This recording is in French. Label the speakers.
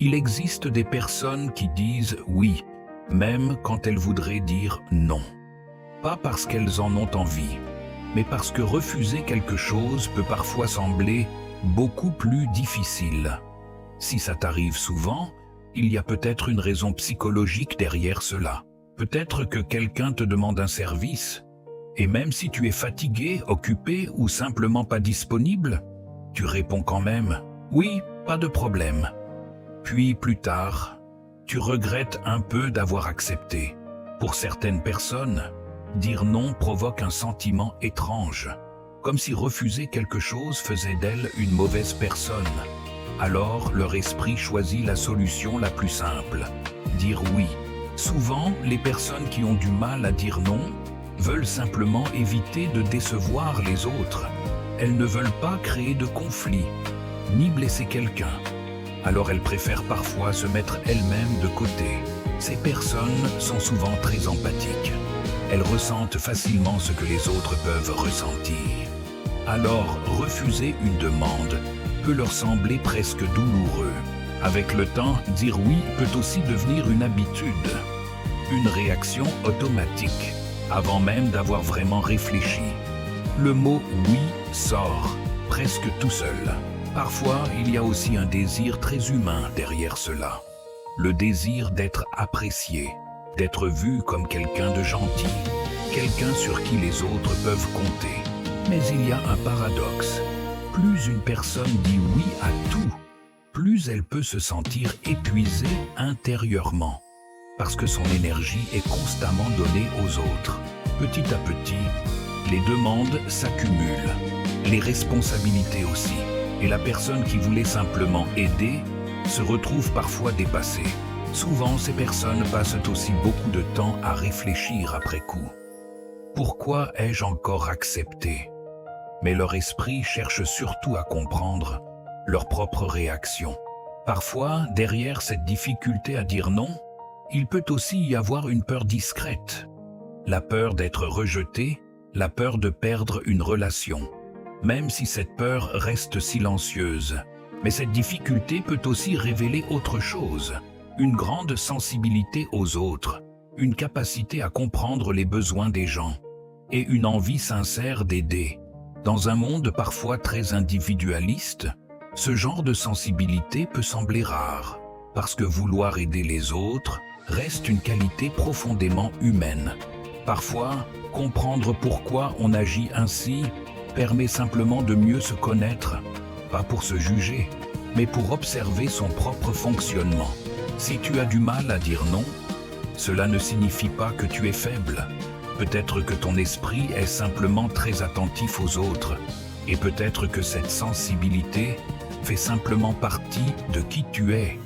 Speaker 1: Il existe des personnes qui disent oui, même quand elles voudraient dire non. Pas parce qu'elles en ont envie, mais parce que refuser quelque chose peut parfois sembler beaucoup plus difficile. Si ça t'arrive souvent, il y a peut-être une raison psychologique derrière cela. Peut-être que quelqu'un te demande un service, et même si tu es fatigué, occupé ou simplement pas disponible, tu réponds quand même « oui, pas de problème ». Puis plus tard, tu regrettes un peu d'avoir accepté. Pour certaines personnes, dire non provoque un sentiment étrange, comme si refuser quelque chose faisait d'elle une mauvaise personne. Alors leur esprit choisit la solution la plus simple, dire oui. Souvent, les personnes qui ont du mal à dire non veulent simplement éviter de décevoir les autres. Elles ne veulent pas créer de conflit, ni blesser quelqu'un. Alors elles préfèrent parfois se mettre elles-mêmes de côté. Ces personnes sont souvent très empathiques. Elles ressentent facilement ce que les autres peuvent ressentir. Alors, refuser une demande peut leur sembler presque douloureux. Avec le temps, dire oui peut aussi devenir une habitude, une réaction automatique, avant même d'avoir vraiment réfléchi. Le mot « oui » sort presque tout seul. Parfois, il y a aussi un désir très humain derrière cela. Le désir d'être apprécié, d'être vu comme quelqu'un de gentil, quelqu'un sur qui les autres peuvent compter. Mais il y a un paradoxe. Plus une personne dit oui à tout, plus elle peut se sentir épuisée intérieurement, parce que son énergie est constamment donnée aux autres. Petit à petit, les demandes s'accumulent, les responsabilités aussi, et la personne qui voulait simplement aider se retrouve parfois dépassée. Souvent, ces personnes passent aussi beaucoup de temps à réfléchir après coup. Pourquoi ai-je encore accepté ? Mais leur esprit cherche surtout à comprendre leur propre réaction. Parfois, derrière cette difficulté à dire non, il peut aussi y avoir une peur discrète. La peur d'être rejeté, la peur de perdre une relation. Même si cette peur reste silencieuse, mais cette difficulté peut aussi révéler autre chose. Une grande sensibilité aux autres, une capacité à comprendre les besoins des gens, et une envie sincère d'aider. Dans un monde parfois très individualiste, ce genre de sensibilité peut sembler rare, parce que vouloir aider les autres reste une qualité profondément humaine. Parfois, comprendre pourquoi on agit ainsi permet simplement de mieux se connaître, pas pour se juger, mais pour observer son propre fonctionnement. Si tu as du mal à dire non, cela ne signifie pas que tu es faible. Peut-être que ton esprit est simplement très attentif aux autres, et peut-être que cette sensibilité fait simplement partie de qui tu es.